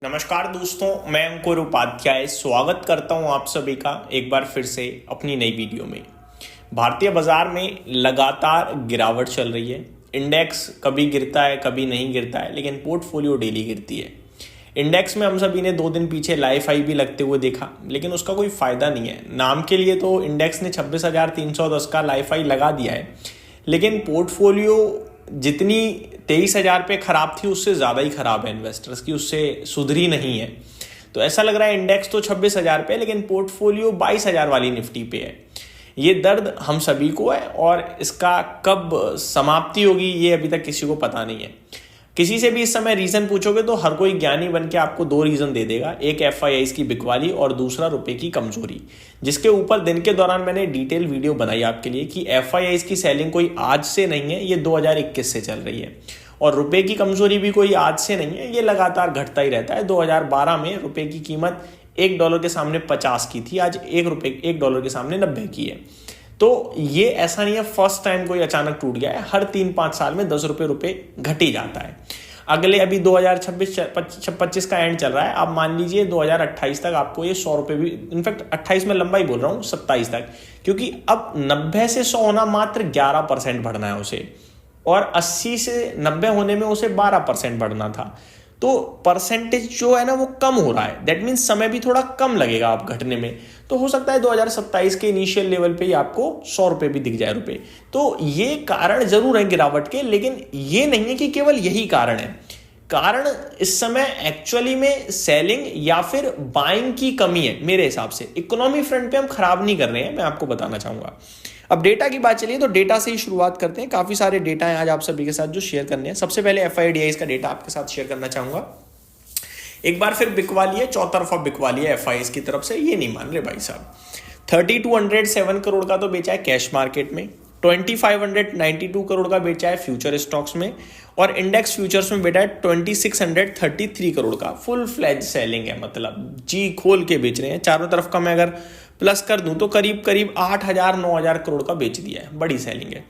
नमस्कार दोस्तों, मैं अंकुर उपाध्याय स्वागत करता हूं आप सभी का एक बार फिर से अपनी नई वीडियो में। भारतीय बाजार में लगातार गिरावट चल रही है। इंडेक्स कभी गिरता है कभी नहीं गिरता है, लेकिन पोर्टफोलियो डेली गिरती है। इंडेक्स में हम सभी ने 2 दिन पीछे लाइफ हाई भी लगते हुए देखा, लेकिन उसका कोई फायदा नहीं है। नाम के लिए तो इंडेक्स ने 26,310 का लाइफ हाई लगा दिया है, लेकिन पोर्टफोलियो जितनी 23,000 पे खराब थी उससे ज़्यादा ही खराब है इन्वेस्टर्स की, उससे सुधरी नहीं है। तो ऐसा लग रहा है इंडेक्स तो 26,000 पे, लेकिन पोर्टफोलियो 22,000 वाली निफ्टी पे है। ये दर्द हम सभी को है और इसका कब समाप्ति होगी ये अभी तक किसी को पता नहीं है। किसी से भी इस समय रीजन पूछोगे तो हर कोई ज्ञानी बन के आपको 2 रीजन दे देगा, एक एफआईआईज की बिकवाली और दूसरा रुपए की कमजोरी, जिसके ऊपर दिन के दौरान मैंने डिटेल वीडियो बनाई आपके लिए कि एफआईआईज की सेलिंग कोई आज से नहीं है, ये 2021 से चल रही है। और रुपए की कमजोरी भी कोई आज से नहीं है, ये लगातार घटता ही रहता है। 2012 में रुपए की कीमत $1 के सामने 50 की थी, आज $1 के सामने 90 की है। तो ये ऐसा नहीं है फर्स्ट टाइम कोई अचानक टूट गया है, हर 3-5 साल में 10 रुपए घट ही जाता है। अगले अभी 2026-25 का एंड चल रहा है, आप मान लीजिए 2028 तक आपको ये 100 रुपए भी, इनफैक्ट 28 में लंबा ही बोल रहा हूँ, 27 तक, क्योंकि अब 90 से 100 होना मात्र 11% बढ़ना है उसे, और 80 से 90 होने में उसे 12% बढ़ना था। तो परसेंटेज जो है ना वो कम हो रहा है, दैट मीन्स समय भी थोड़ा कम लगेगा आप घटने में। तो हो सकता है 2027 के इनिशियल लेवल पे ही आपको 100 रुपए भी दिख जाए रुपए। तो ये कारण जरूर है गिरावट के, लेकिन ये नहीं है कि केवल यही कारण है। कारण इस समय एक्चुअली में सेलिंग या फिर बाइंग की कमी है। मेरे हिसाब से इकोनॉमी फ्रंट पे हम खराब नहीं कर रहे हैं, मैं आपको बताना चाहूंगा। अब डेटा की बात चलिए तो डेटा से ही शुरुआत करते हैं। काफी सारे डेटा हैं आज आप सभी के साथ जो शेयर करने हैं। सबसे पहले एफआईडीआई का डेटा आपके साथ शेयर करना चाहूंगा। एक बार फिर बिकवाली है, चौतरफा बिकवाली है एफआईआईज की तरफ से, ये नहीं मान रहे भाई साहब। 3207 करोड़ का तो बेचा है कैश मार्केट में, 2592 करोड़ का बेचा है फ्यूचर स्टॉक्स में, और इंडेक्स फ्यूचर्स में बेचा है 2633 करोड़ का। फुल फ्लैज सेलिंग है, मतलब जी खोल के बेच रहे हैं। चारों तरफ का मैं अगर प्लस कर दूं तो करीब करीब 8,000-9,000 करोड़ का बेच दिया है, बड़ी सेलिंग है।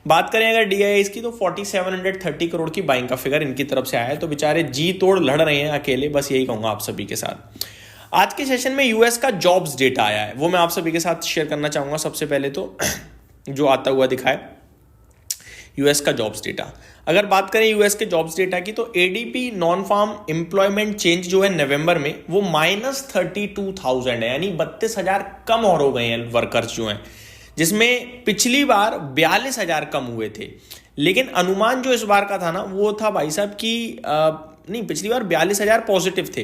बात करें अगर डीआईआईज की तो 4730 करोड़ की बाइंग का फिगर इनकी तरफ से आया है। तो बेचारे जी तोड़ लड़ रहे हैं अकेले, बस यही कहूंगा आप सभी के साथ। आज के सेशन में यूएस का जॉब्स डेटा आया है, वो मैं आप सभी के साथ शेयर करना चाहूंगा। सबसे पहले तो जो आता हुआ दिखा है यूएस का जॉब्स डेटा। अगर बात करें यूएस के जॉब्स डेटा की तो ADP non farm employment change जो है नवंबर में वो -32,000 है, यानी 32,000 कम और हो गए हैं वर्कर्स जो हैं, जिसमें पिछली बार 42,000 कम हुए थे। लेकिन अनुमान जो इस बार का था ना वो था भाई साहब की नहीं, पिछली बार 42,000 पॉजिटिव थे,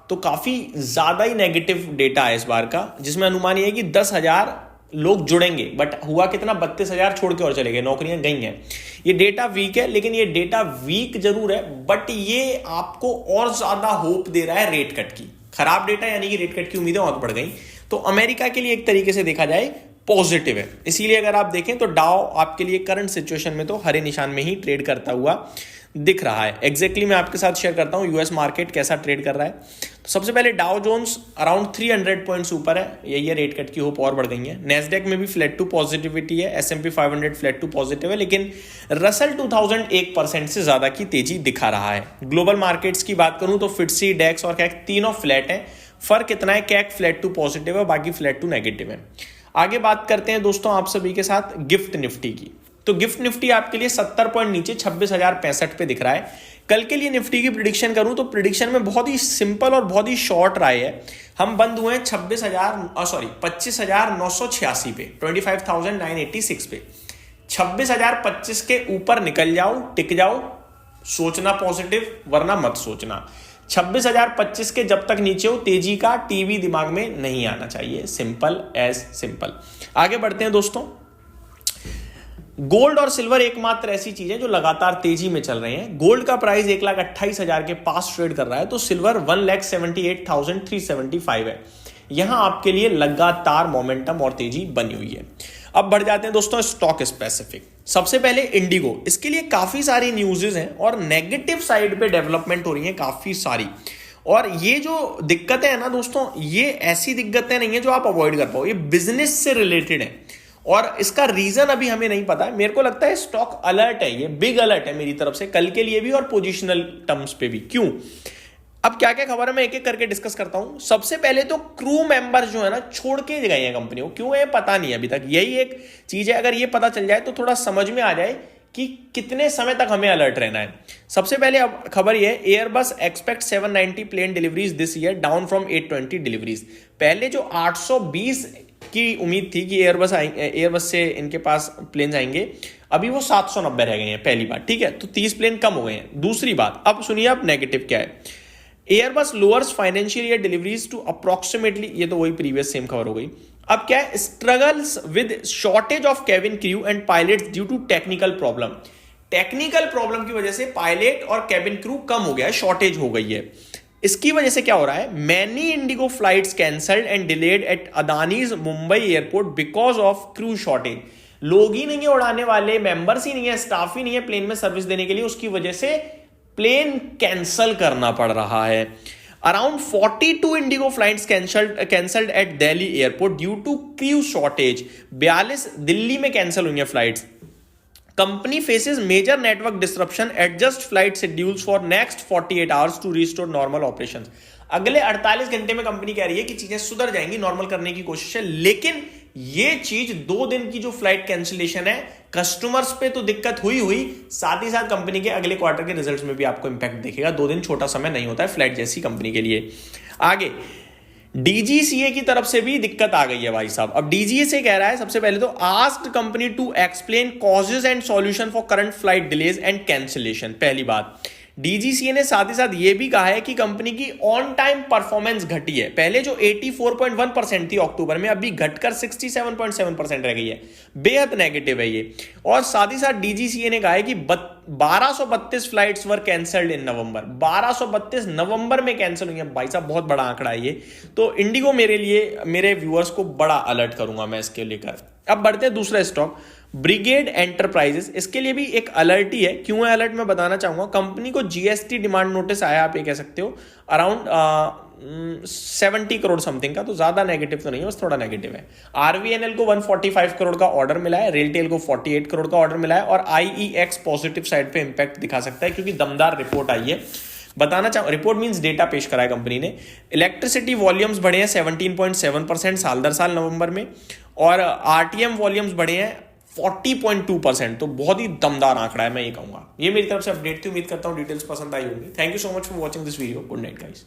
तो काफी ज्यादा ही नेगेटिव डेटा है इस बार का, जिसमें अनुमान ये है कि 10,000 लोग जुड़ेंगे, बट हुआ कितना, 32,000 छोड़ के और चले गए, नौकरियां गई हैं। ये डेटा वीक है, लेकिन ये डेटा वीक जरूर है, बट ये आपको और ज्यादा होप दे रहा है रेट कट की। खराब डेटा यानी कि रेट कट की उम्मीदें और बढ़ गई, तो अमेरिका के लिए एक तरीके से देखा जाए पॉजिटिव है। इसीलिए अगर आप देखें तो डाउ आपके लिए करंट सिचुएशन में तो हरे निशान में ही ट्रेड करता हुआ दिख रहा है। एग्जैक्टली मैं आपके साथ शेयर करता हूं यूएस मार्केट कैसा ट्रेड कर रहा है। तो सबसे पहले डाउ जोन्स अराउंड 300 पॉइंट्स ऊपर है, यही है, रेट कट की होप और बढ़ गई है। नेस्डेक में भी फ्लैट टू पॉजिटिविटी है, एसएमपी 500 फ्लैट टू पॉजिटिव है, लेकिन रसल 2000 1% से ज्यादा की तेजी दिखा रहा है। ग्लोबल मार्केट्स की बात करूं तो फिट्सी, डेक्स और कैक तीनों फ्लैट है। फर्क इतना है, कैक फ्लैट टू पॉजिटिव है, बाकी फ्लैट टू नेगेटिव है। आगे बात करते हैं दोस्तों आप सभी के साथ गिफ्ट निफ्टी की। तो गिफ्ट निफ्टी आपके लिए 70 पॉइंट नीचे 26,065 पे दिख रहा है। कल के लिए निफ्टी की प्रिडिक्शन करूं तो प्रिडिक्शन में बहुत ही सिंपल और बहुत ही शॉर्ट राय है। हम बंद हुए हैं 25,986 पे, 25,986 पे। 26,025 के ऊपर निकल जाओ, टिक जाओ, सोचना पॉजिटिव, वरना मत सोचना। 26,025 के जब तक नीचे हो तेजी का टीवी दिमाग में नहीं आना चाहिए, सिंपल एज सिंपल। आगे बढ़ते हैं दोस्तों। गोल्ड और सिल्वर एकमात्र ऐसी चीज है जो लगातार तेजी में चल रहे हैं। गोल्ड का प्राइस 1,28,000 के पास ट्रेड कर रहा है, तो सिल्वर 1,78,375 है। यहां आपके लिए लगातार मोमेंटम और तेजी बनी हुई है। अब बढ़ जाते हैं दोस्तों स्टॉक स्पेसिफिक। सबसे पहले इंडिगो, इसके लिए काफी सारी न्यूज़ेस हैं और नेगेटिव साइड पे डेवलपमेंट हो रही है काफी सारी। और ये जो दिक्कतें हैं ना दोस्तों, ये ऐसी दिक्कतें नहीं है जो आप अवॉइड कर पाओ, ये बिजनेस से रिलेटेड है और इसका रीजन अभी हमें नहीं पता है। मेरे को लगता है स्टॉक अलर्ट है, ये बिग अलर्ट है मेरी तरफ से कल के लिए भी और पोजिशनल टर्म्स पे भी। क्यों? अब क्या क्या खबर है मैं एक एक करके डिस्कस करता हूं। सबसे पहले तो क्रू मेंबर जो है ना छोड़ के गए हैं कंपनी को, क्यों है पता नहीं अभी तक, यही एक चीज है। अगर ये पता चल जाए तो थोड़ा समझ में आ जाए कि कितने समय तक हमें अलर्ट रहना है। सबसे पहले अब खबर ये है, Airbus expect 790 plane deliveries this year down from 820 deliveries. पहले जो 820 की उम्मीद थी कि एयरबस से इनके पास प्लेन आएंगे, अभी वो 790 रह गए हैं, पहली बात, ठीक है। तो 30 प्लेन कम हो गए हैं। दूसरी बात, अब सुनिए अब नेगेटिव क्या है। Airbus lowers financial year deliveries to approximately, ये तो वही प्रीवियस सेम खबर हो गई। अब क्या है, struggles with shortage of cabin crew and pilots due to technical problem. Technical problem की वजह से पायलट और केबिन क्रू कम हो गया है, शॉर्टेज हो गई है। इसकी वजह से क्या हो रहा है, many IndiGo flights cancelled and delayed at Adani's Mumbai airport because of crew shortage. लोग ही नहीं है उड़ाने वाले, मेंबर्स ही नहीं है, स्टाफ ही नहीं है प्लेन में सर्विस देने के लिए, उसकी वजह से प्लेन कैंसल करना पड़ रहा है। Around 42 IndiGo flights cancelled at Delhi airport due to crew shortage. 42 Delhi में कैंसल हुई है flights. Company faces major network disruption, adjust flight schedules for next 48 hours to restore normal operations. अगले 48 घंटे में कंपनी कह रही है कि चीजें सुधर जाएंगी, नॉर्मल करने की कोशिश है, लेकिन ये चीज 2 दिन की जो फ्लाइट कैंसिलेशन है, कस्टमर्स पे तो दिक्कत हुई, साथ ही साथ कंपनी के अगले क्वार्टर के रिजल्ट्स में भी आपको इंपैक्ट दिखेगा। 2 दिन छोटा समय नहीं होता है फ्लाइट जैसी कंपनी के लिए। आगे डीजीसीए की तरफ से भी दिक्कत आ गई है भाई साहब। अब डीजीसीए कह रहा है, सबसे पहले तो asked company to explain causes and solution for current flight delays and cancellation. पहली बात, डीजीसीए ने साथ ही साथ ये भी कहा है कि कंपनी की ऑन टाइम परफॉर्मेंस घटी है। पहले जो 84.1% थी अक्टूबर में, अभी घटकर 67.7% रह गई है। बेहद नेगेटिव है ये। और साथ ही साथ डीजीसीए ने कहा है कि 1232 फ्लाइट्स वर कैंसल्ड इन नवंबर। 1232 नवंबर में कैंसिल हुई है भाई साहब, बहुत बड़ा आंकड़ा है ये। तो इंडिगो मेरे लिए, मेरे व्यूअर्स को बड़ा अलर्ट करूंगा मैं इसके लेकर। अब बढ़ते हैं दूसरा स्टॉक, ब्रिगेड एंटरप्राइजेस। इसके लिए भी एक अलर्ट ही है। क्यों है अलर्ट, मैं बताना चाहूंगा। कंपनी को जीएसटी डिमांड नोटिस आया, आप ये कह सकते हो, अराउंड 70 करोड़ समथिंग का। तो ज्यादा नेगेटिव तो नहीं है, बस थोड़ा नेगेटिव है। आरवीएनएल को 145 करोड़ का ऑर्डर मिला है, रेलटेल को 48 करोड़ का ऑर्डर मिला है, और आईईएक्स पॉजिटिव साइड पे इंपैक्ट दिखा सकता है क्योंकि दमदार रिपोर्ट आई है। बताना चाहूँ, रिपोर्ट मींस डेटा पेश करा है कंपनी ने। इलेक्ट्रिसिटी वॉल्यूम्स बढ़े हैं 17.7% साल दर साल नवंबर में, और आरटीएम वॉल्यूम्स बढ़े हैं 40.2%। तो बहुत ही दमदार आंकड़ा है, मैं ये कहूंगा। ये मेरी तरफ से अपडेट थी, उम्मीद करता हूँ डिटेल्स पसंद आई होंगी। Thank you so much for watching this video. Good night guys.